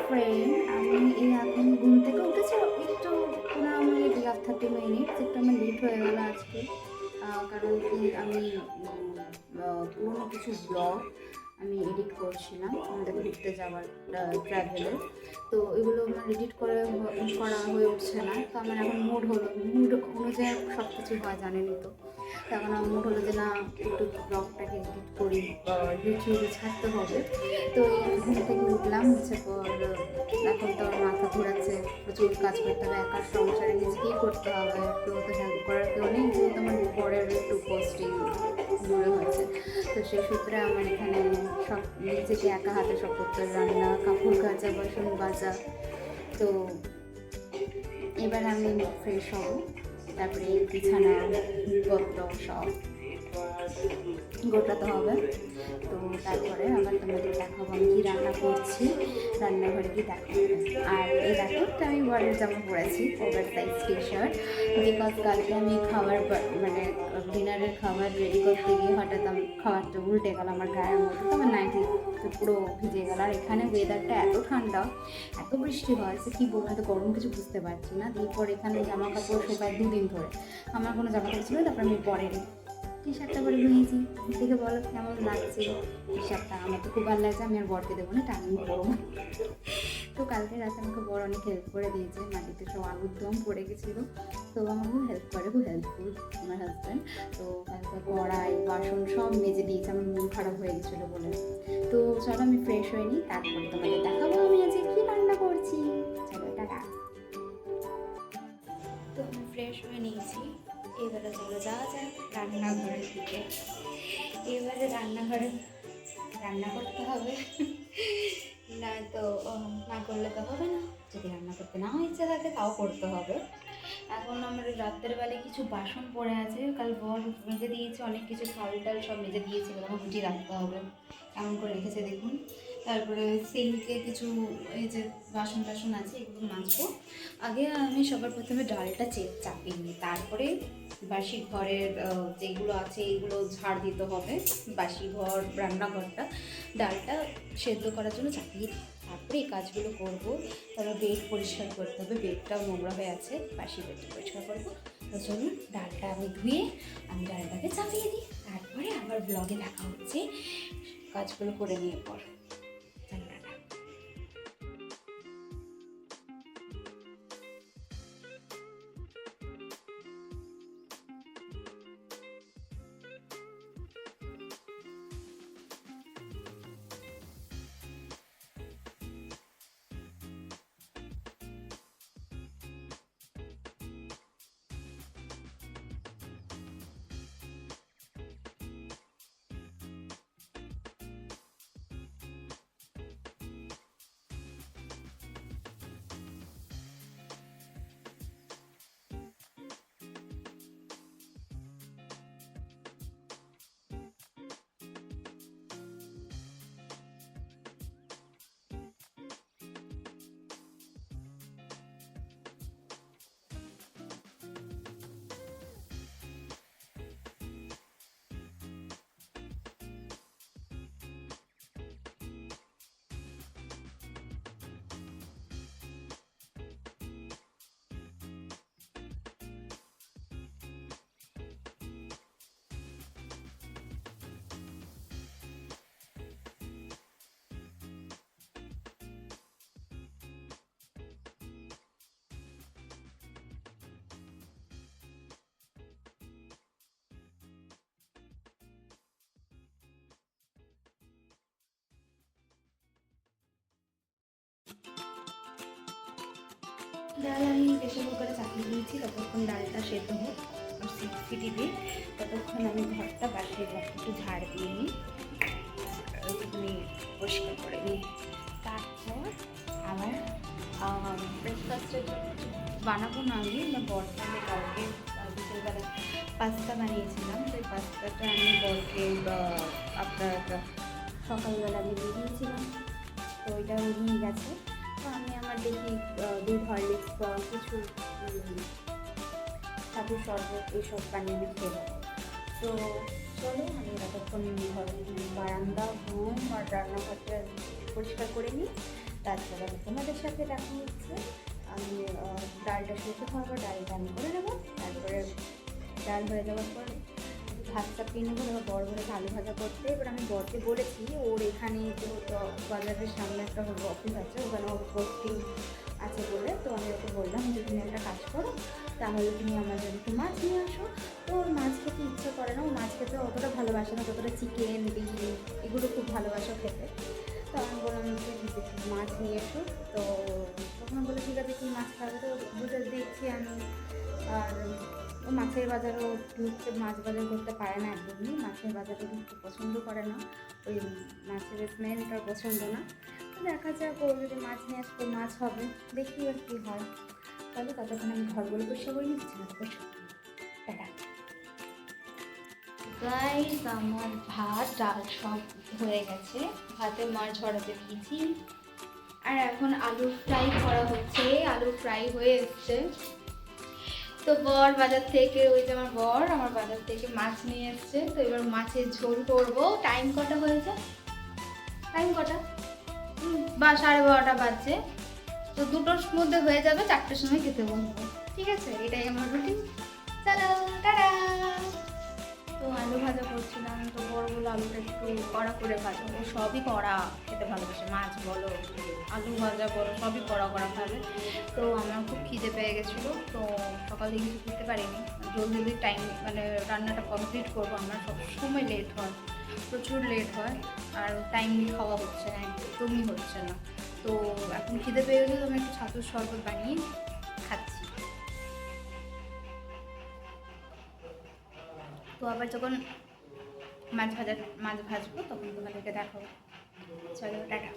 Friend, আমি এই এখন ঘুম থেকে উঠেছি একটু 15 মিনিট বা 30 মিনিট, একটু আমার লেট হয়ে গেল আজকে। কারণ কি আমি পুরোনো কিছু ব্লগ আমি এডিট করছিলাম আমাদের ঘুরতে যাওয়ার ট্রাভেলের। তো এগুলো আমার এডিট করা হয়ে উঠছে না। তো আমার এখন মুড অনুযায়ী সব কিছু হয়, জানেনই তো। তখন আমার মুড হলো যে না, একটু ব্লগটাকে এডিট করি, ইউটিউবে ছাড়তে হবে। তো এই ঘুম থেকে উঠলাম, হচ্ছে পর এখন তো আমার মাথা ঘোরাচ্ছে, প্রচুর কাজ করতে হবে, একার সংসারে নিজেকেই করতে হবে, কেউ তো হেল্প করার কেউ নেই, যেহেতু আমার পরের একটু পোস্টিং দূরে হয়েছে। তো সেই সূত্রে আমার এখানে সব নিজেকে একা হাতে সব করতে হবে, রান্না, কাপড় কাচা, বাসন মাজা। তো এবার আমি ফ্রেশ হব, তারপরে বিছানা পত্র সব গোটাতে হবে। তো তারপরে আবার তোমাদের দেখাবো আমি কী রান্না করছি, রান্নাঘরে কি দেখাবো। আর এই দেখো, একটা আমি বরের জামা পরেছি, over size T shirt, because কালকে আমি মানে ডিনারের খাবার রেডি করতে গিয়ে হঠাৎ আমি খাবারটা উল্টে গেল আমার গায়ের মধ্যে, তো আমার নাইটি পুরো ভিজে গেল। আর এখানে ওয়েদারটা এত ঠান্ডা, এত বৃষ্টি হয় যে কী বলবো, এত গরম কিছু বুঝতে পারছি না। এরপর এখানে জামা কাপড় শুকায় 2 দিন ধরে, আমার কোনো জামা কাপড় ছিল, তারপর আমি পরের টি শার্টটা করে নিয়েছি। দেখে বলো কেমন লাগছে টি শার্টটা? আমার তো খুব ভালো লাগছে, আমি আর বরকে দেবো না, এটা আমি পরবো। তো কালকে রাতে আমাকে বর অনেক হেল্প করে দিয়েছে, মাটিতে সব আলুর দম পড়ে গেছিলো, তো আমাকে খুব হেল্প করে, খুব হেল্পফুল আমার হাজব্যান্ড। তো কালকে কড়াই বাসন সব মেজে দিয়েছে, আমার মন খারাপ হয়ে গেছিলো বলে। তো চলো আমি ফ্রেশ হয়ে নিই, তারপরে তোমাকে দেখাবো আমি আজকে কী রান্না করছি। চলো টাটা। তো আমি ফ্রেশ হয়ে নিয়েছি, এবারে চলে যাওয়া যায় রান্নাঘরের দিকে। এবারে রান্নাঘরে রান্না করতে হবে, না তো না করলে তো হবে না। যদি রান্না করতে না ইচ্ছা থাকে তাও করতে হবে। এখন আমার রাত্রের বেলায় কিছু বাসন পড়ে আছে, কাল বর মেজে দিয়েছে, অনেক কিছু থাল টাল সব মেজে দিয়েছে, তখন গুটিয়ে রাখতে হবে, এমন করে রেখেছে দেখুন। তারপরে সিঙ্কে কিছু এই যে বাসন টাসন আছে, এগুলো মাজবো। আগে আমি সবার প্রথমে ডালটা চাপিয়ে নিই, তারপরে বাসি ঘরের যেগুলো আছে এগুলো ঝাড় দিতে হবে। বাসি ঘর, রান্নাঘরটা, ডালটা সেদ্ধ করার জন্য চাপিয়ে দিই, তারপরে এই কাজগুলো করবো। তারপর বেড পরিষ্কার করতে হবে, বেডটাও নোংরা হয়ে আছে, বাসি বেডটা পরিষ্কার করবো। ওই জন্য ডালটা আমি ধুয়ে আমি ডালটাকে চাপিয়ে দিই, তারপরে আবার ব্লগে দেখা হচ্ছে কাজগুলো করে নিয়ে পর। ডাল আমি প্রেশার কুকারে চাপিয়ে দিয়েছি, ততক্ষণ ডালটা সেদ্ধ হোক, 6 সিটি দিয়ে। ততক্ষণ আমি ঘরটা বাসি একটু ঝাড় দিয়ে নিই, একটুখানি পরিষ্কার করে নিই। তারপর আবার ব্রেকফাস্টের জন্য বানাবো না আমি, বরকে কালকে বিকেলবেলা পাস্তা বানিয়েছিলাম, তো এই পাস্তাটা আমি বরকে আপনার সকালবেলা আমি দিয়ে দিয়েছিলাম, তো ওইটা নিয়ে গেছে। তো আমি আমার দেখি দুধ, হরলিক্স, কিছু ছাতুর শরবত এইসব বানিয়ে আমি খেয়ে নেবো। তো চলো আমি ততক্ষণ বারান্দা, রুম আর রান্নাঘরটা পরিষ্কার করে নিই, তারপরে তোমাদের সাথে দেখা হচ্ছে। আমি ডালটা সেদ্ধ খাওয়াবো, ডালটা আমি করে নেবো। তারপরে ডাল হয়ে যাওয়ার পর ভাত চাপিয়ে নেবো, এবার বড় বড় আলু ভাজা করতে। এবার আমি বরকে বলেছি, ওর এখানে তো বাজারের সামনে একটা অফিস আছে, ওখানে ওর পোস্টিং আছে বলে, তো আমি ওকে বললাম যে তুমি একটা কাজ করো, তাহলে তুমি আমার জন্য একটু মাছ নিয়ে আসো। তো ওর মাছ খেতে ইচ্ছে করে না, ও মাছ খেতে অতটা ভালোবাসে না যতটা চিকেন, ডিম এগুলো খুব ভালোবাসা খেতে। তো আমি বললাম যে মাছ নিয়ে এসো। তো তখন বলে ঠিক আছে কি মাছ খাবে, তো বুঝে দেখছি আমি। আর ও মাছের বাজারও ঢুকতে, মাছ বাজার করতে পারে না একদমই, মাছের বাজারে ঢুকতে পছন্দ করে না, ওই মাছের স্মেলটা পছন্দ না। তো দেখা যাক, ও যদি মাছ নিয়ে আসবে মাছ হবে, দেখি আর কী হয়। তাহলে ততক্ষণ আমি ঘরগুলো পরিষ্কার করে নিচ্ছি, না পরিষ্কার টাটা। গাইস, আমার ভাত ডাল সব হয়ে গেছে, ভাতে মাছ ঝরাতে দিয়েছি। আর এখন আলু ফ্রাই করা হচ্ছে, আলু ফ্রাই হয়ে এসছে। তো বর বাজার থেকে, ওই যে আমার বর আমার বাজার থেকে মাছ নিয়ে এসছে। তো এবার মাছের ঝোল করবো। টাইম কটা হয়েছে? টাইম কটা? বা 12:30 বাজছে। তো 2টোর মধ্যে হয়ে যাবে, 4টের সময় খেতে বলবো। ঠিক আছে, এটাই আমার রুটিন। চলো টাটা। তো আলু ভাজা করছিলাম, তো বড়গুলো আলুটা একটু কড়া করে ভাজা, ও সবই কড়া খেতে ভালোবাসে, মাছ বলো আলু ভাজা বলো সবই কড়া কড়া খাবে। তো আমার খুব খিদে পেয়ে গেছিলো, তো সকালে কিছু খেতে পারিনি। জলদি টাইম মানে রান্নাটা কমপ্লিট করবো, আমার সবসময় লেট হয়, প্রচুর লেট হয়। আর টাইমলি খাওয়া হচ্ছে না, একদমই হচ্ছে না। তো এখন খিদে পেয়ে গেলে তো আমি একটু ছাতুর শরবত বানিয়ে খাচ্ছি। তো আবার যখন মাছ ভাজবো তখন তোমাদেরকে দেখাবো। চলো টাটা।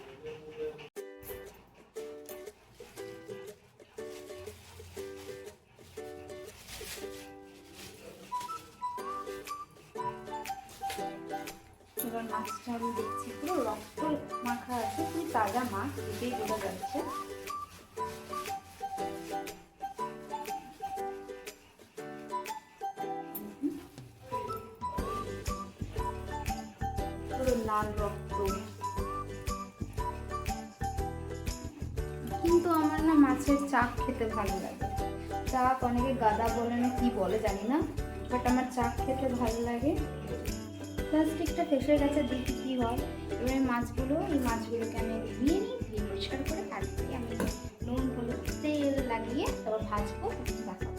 এবার মাছটা আমি দেখছি, পুরো রক্ত মাখা আছে, খুবই তাজা মাছ, এটাই বোঝা যাচ্ছে। লাল রক্ত। কিন্তু আমার না মাছের চাক খেতে ভালো লাগে। চাক অনেকে গাদা বলে না কি বলে জানি না, বাট আমার চাক খেতে ভালো লাগে। প্লাস্টিকটা ফেসে গেছে, দেখি কী হয়। এবার এই মাছগুলোকে আমি ধুয়ে নিই, ধুয়ে পরিষ্কার করে তারপরে আমি নুন হলুদ তেল লাগিয়ে তারপর ভাজবো, দেখাবো।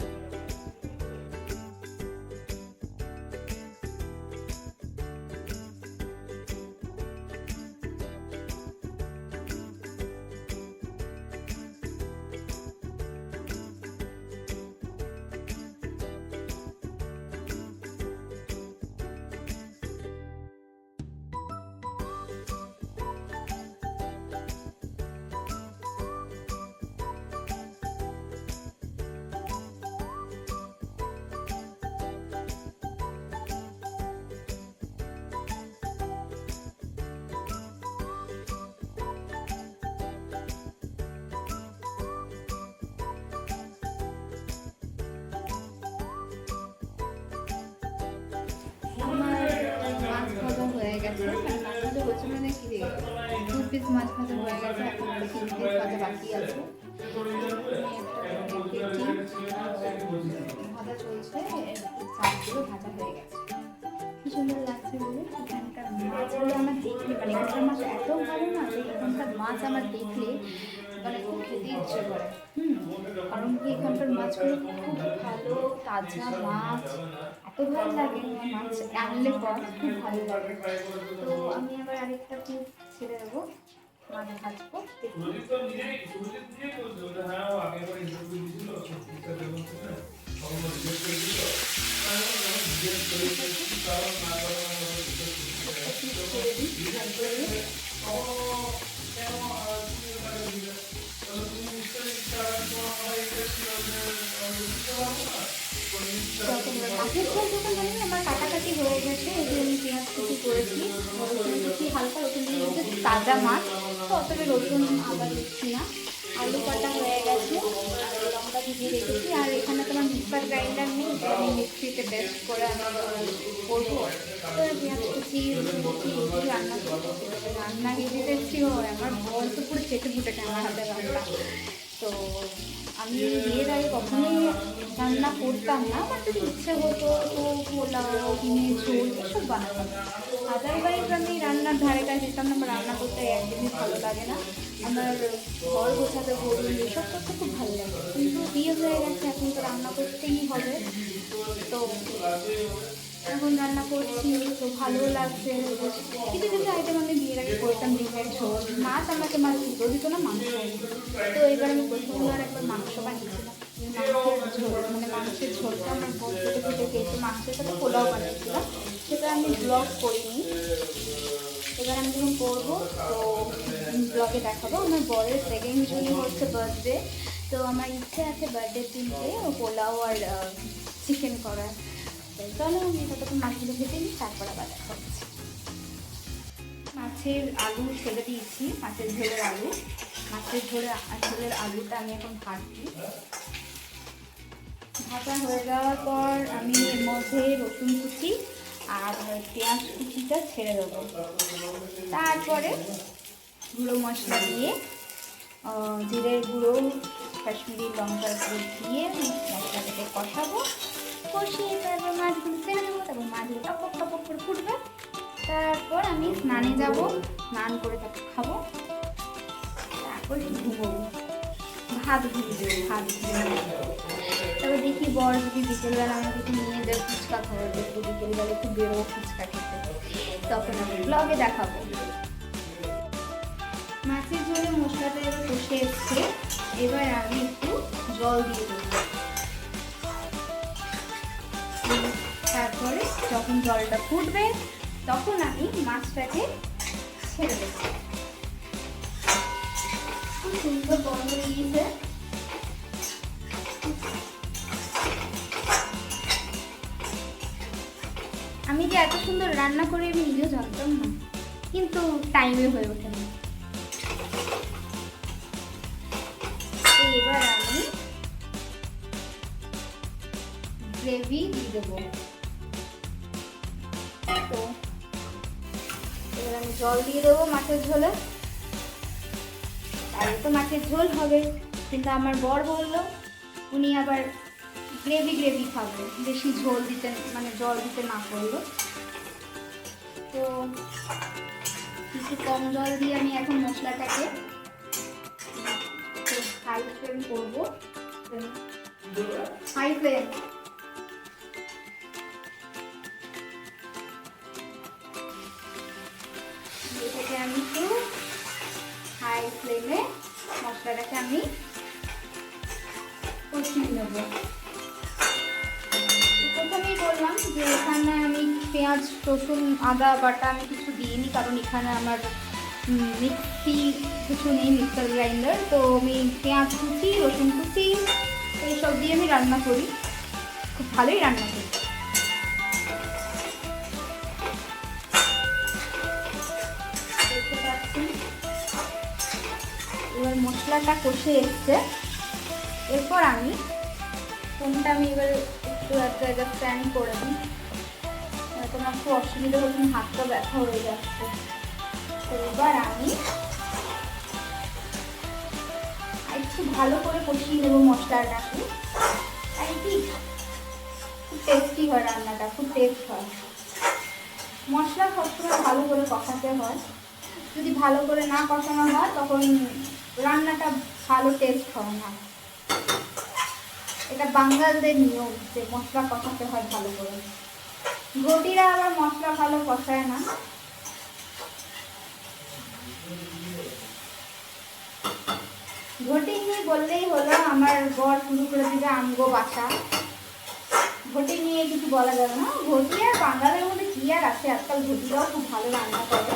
মাছ ভাজা হয়ে গেছে, মাছ ভাজা হচ্ছে মানে কি 2 পিস মাছ ভাজা হয়ে গেছে, এখন 3 পিস ভাজা বাকি আছে। ভাজা চলছে, চালগুলো ভাজা হয়ে গেছে। কি সুন্দর লাগছে বলে। এখানকার মাছগুলো আমার দেখলে, মানে এখানকার মাছ এত ভালো না যে এখানকার মাছ আমার দেখলে মানে খুব খেতে ইচ্ছে করে। কারণ কি এখানকার মাছগুলো খুব ভালো, তাজা মাছ, এত ভালো লাগে মাছ আনলে পর, খুব ভালো লাগে। তো আমি আবার আরেকটা পিস ছেড়ে দেবো, মাছ ভাজবো। মাছের ঝোল যখন জানি আমার কাটাকাটি হয়ে গেছে, এই যে আমি পেঁয়াজ কুচি করেছি, রসুন কুচি হালকা, রসুন দিয়ে তাজা মাছ, তো অতটা রসুন আদা দিচ্ছি না। আলু কাটা হয়ে গেছে, আর লঙ্কা ভিজিয়ে রেখেছি। আর এখানে তোমার মিক্সার গ্রাইন্ডার নেই, তো আমি মিক্সিতে পেস্ট করে আমি করবো। তো পেঁয়াজ কুচি রান্না করবো, রান্না গিয়ে দেখছি আমার বর তো পুরো চেটে ফুটেছে আমার হাতে রান্না। তো আমি বিয়ের আগে কখনোই রান্না করতাম না, আমার যদি ইচ্ছে হতো তো পোলাও, ডিমের ঝোল এসব বানাতাম। আদারওয়াইজ আমি রান্নার ধারে কাছে যেতাম না, আমার রান্না করতে একদমই ভালো লাগে না। আমার ঘর গোছাতে বলুন এসব করতে খুব ভালো লাগে, কিন্তু বিয়ে হয়ে গেছে এখন তো রান্না করতেই হবে। তো এখন রান্না করছি, তো ভালো লাগছে। কিছু কিছু আইটেম আমি বিয়ের আগে করতাম, ডিমের ঝোল, মাছ আমাকে মাছ দিত না, মাংস। তো এবার আমি প্রথমবার একবার মাংস বানিয়েছিলাম, মাংসের ঝোল, মানে মাংসের ঝোলটা আমার বলতে খেয়েছি, মাংসের সাথে পোলাও বানিয়েছিলাম, সেটা আমি ব্লগ করিনি। এবার আমি যখন করবো তো ব্লগে দেখাবো। আমার বরের সেকেন্ড জুনই হচ্ছে বার্থডে, তো আমার ইচ্ছে আছে বার্থডের দিনকে পোলাও আর চিকেন করার। চলো আমি ততক্ষণ মাছগুলো ভেজে নিই, তারপর আবার দেখা হচ্ছে। মাছের আলু ছেড়ে দিয়েছি, মাছের ঝোলের আলু। মাছের ঝোলের আলুটা আমি এখন ভাজছি। ভাজা হয়ে যাওয়ার পর আমি এর মধ্যে রসুন কুচি আর পেঁয়াজ কুচিটা ছেড়ে দেবো। তারপরে গুঁড়ো মশলা দিয়ে, জিরের গুঁড়ো, কাশ্মীরি লঙ্কার গুঁড়ো দিয়ে মশলাটাকে কষাবো। কষিয়ে তারপর মাছগুলো ছেড়ে দেবো, তারপর মাছগুলো টপক টপক করে ফুটবে। তারপর আমি স্নানে যাব, স্নান করে তারপর খাবো, তারপর ঘুমোবো, ভাত তারপর দেখি বর যদি বিকেলবেলা আমাকে একটু নিয়ে যায় ফুচকা খাওয়ার জন্য, বিকেলবেলা একটু বেরোবো ফুচকা খেতে, তখন আমি ব্লগে দেখাবো। মাছের ঝোলে মশলাটা এবার কষে এসছে, এবার আমি একটু জল দিয়ে দেবো। তারপরে যখন জলটা ফুটবে তখন আমি মাছটাকে ছেড়ে দেবো। খুব সুন্দর গন্ধ দিয়েছে। আমি যে এত সুন্দর রান্না করি আমি নিজেও জানতাম না, কিন্তু টাইমে হয়ে ওঠে না। এবার আমি গ্রেভি দিয়ে দেবো। তো এবার আমি জল দিয়ে দেবো মাছের ঝোলে। তাহলে তো মাছের ঝোল হবে, কিন্তু আমার বর বললো উনি আবার গ্রেভি খাবে, বেশি ঝোল দিতে মানে জল দিতে না করলো। তো কিছু কম জল দিয়ে আমি এখন মশলাটাকে হাই ফ্লেম করবো, হাই ফ্লেম। এটাকে আমি একটু হাই ফ্লেমে মশলাটাকে আমি কষিয়ে নেব। প্রথমেই বললাম যে এখানে আমি পেঁয়াজ, রসুন, আদা বাটা আমি কিছু দিইনি, কারণ এখানে আমার মিক্সি কিছু নেই, মিক্সার গ্রাইন্ডার। তো আমি পেঁয়াজ কুচি, রসুন কুচি এইসব দিয়ে আমি রান্না করি, খুব ভালোই রান্না করি। দেখতে পাচ্ছি এবার মশলাটা কষে এসছে। এরপর আমি ফোনটা আমি এবার একটু এক জায়গায় স্ট্যান্ড করে দিই, তোমার খুব অসুবিধা হচ্ছে, হাতটা ব্যথা হয়ে যাচ্ছে। তো এবার আমি একটু ভালো করে কষিয়ে নেবো মশলাটাকে। আর কি খুব টেস্টি হয় রান্নাটা, খুব টেস্ট হয়। মশলা সবসময় ভালো করে কষাতে হয়, যদি ভালো করে না কষানো হয় তখন রান্নাটা ভালো টেস্ট হয় না। এটা বাঙালদের নিয়ম যে মশলা কষাতে হয় ভালো করে। ঘটিরা আবার মশলা ভালো কষায় না। ঘটি নিয়ে বললেই হলো, আমার বর শুরু করে দিবে আমগো বাসা। ঘটি নিয়ে কিছু বলা যাবে না। ঘটি আর বাঙালের মধ্যে কি আর আছে, আজকাল ঘটিরাও খুব ভালো রান্না করে।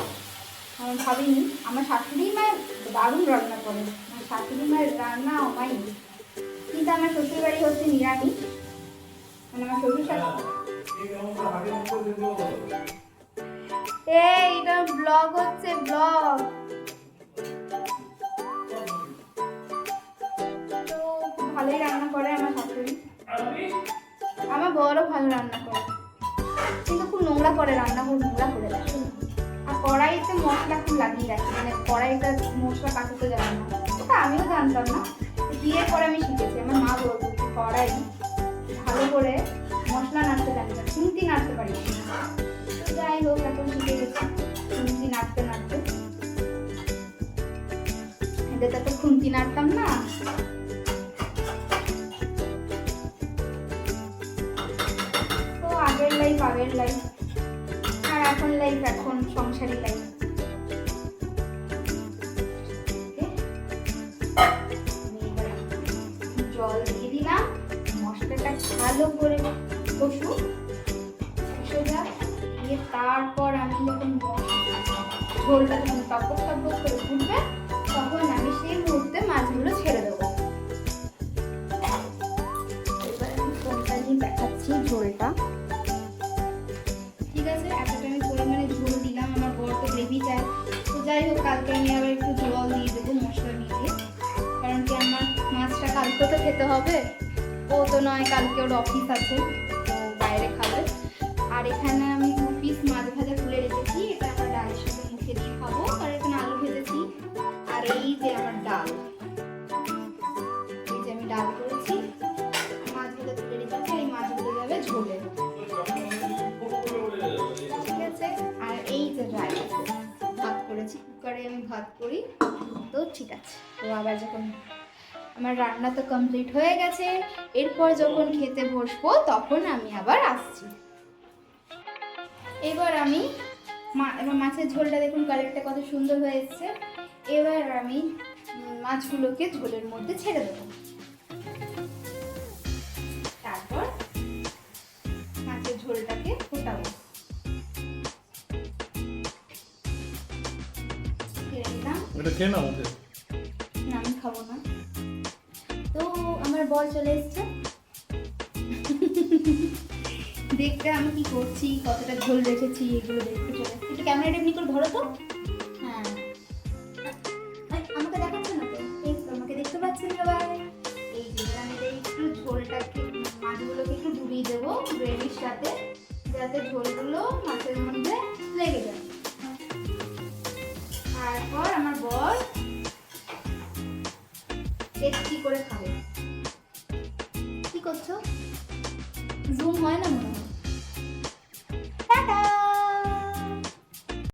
আমি ভাবিনি, আমার শাশুড়ি মায়ের দারুণ রান্না করে, আমার শাশুড়ি মায়ের রান্না অমাই। কিন্তু আমার শ্বশুর বাড়ি হচ্ছে নিরামিষ, মানে আমার শ্বশুর শাশুড়ি। এইটা ব্লগ হচ্ছে, ব্লগ। ভালোই রান্না করে আমার শাশুড়ি, আমার বড়ও ভালো রান্না করে, কিন্তু খুব নোংরা করে রান্না, খুব নোংরা করে দেয়। আর কড়াইতে মশলা খুব লাগিয়ে রাখে, মানে কড়াইটা মশলা কাটতে জানে না, ওটা আমিও জানতাম না, বিয়ের পরে আমি শিখেছি। আমার মা বলতো কড়াই ভালো করে মশলা নাড়তে জানি না, খুন্তি নাড়তে পারি না। তো যাই হোক, এখন শিখে গেছি খুন্তি নাড়তে নাড়তে। এদের তো খুন্তি নাড়তাম না। তো আগের লাইফ আগের লাইফ, আর এখন লাইফ এখন সংসারী লাইফ। জল দিয়ে দিলাম, মশলাটা ভালো করে কষে যাক। দিয়ে তারপর আমি যখন ঝোলটা যখন টপক টপক করে ফুটবে, তখন আমি সেই মুহূর্তে মাছগুলো ছেড়ে দেবো। এবার আমি ফোনটা নিয়ে দেখাচ্ছি ঝোলটা। ঠিক আছে, এতটা আমি পরিমাণে ঝোল দিলাম, আমার বড় তো গ্রেভি চাই। তো যাই হোক, কালকে আমি আবার একটু জল দিয়ে দেবো মশলা দিয়ে, কারণ কি আমার মাছটা কালকে তো খেতে হবে, ও তো নয় কালকে ওর অফিস আছে, তো বাইরে খাবে। আর এখানে আমি 2 পিস মাছ ভাজা তুলে রেখেছি, এটা আমার ডালের সাথে মুখে দিয়ে খাবো। আর এখানে আলু ভেজেছি, আর এই যে আমার ডাল, এই যে আমি ডাল করেছি, মাছ ভাজা তুলে রেখেছি, এই মাছগুলো যাবে ঝোলে, ঠিক আছে। আর এই যে রাইস ভাত করেছি, কুকারে আমি ভাত করি, তো ঠিক আছে। তো আবার যখন আমার রান্না তো কমপ্লিট হয়ে গেছে, এরপর যখন খেতে বসবো তখন আমি আবার আসছি। এবার আমি এবার মাছের ঝোলটা দেখুন কালারটা কত সুন্দর হয়ে এসছে। এবার আমি মাছগুলোকে ঝোলের মধ্যে ছেড়ে দেবো, তারপর মাছের ঝোলটাকে ফোটাবো। না আমি খাবো না। তো আমার বর চলে এসছে, দেখতে আমি কি করছি, কতটা ঝোল রেখেছি, এগুলো দেখতে চলে এসছে। একটু ক্যামেরাটা এমনি করে ধরো তো। হ্যাঁ, আমাকে দেখাচ্ছে না তো, এই তো আমাকে দেখতে পাচ্ছেন সবাই। এই যে আমি একটু ঝোলটাকে, মাছগুলোকে একটু ডুবিয়ে দেবো গ্রেভির সাথে, যাতে ঝোলগুলো মাছের মধ্যে লেগে যায়। তারপর আমার বর টেস্টি করে খাবে। কি করছো? জুম হয় না মনে হয়।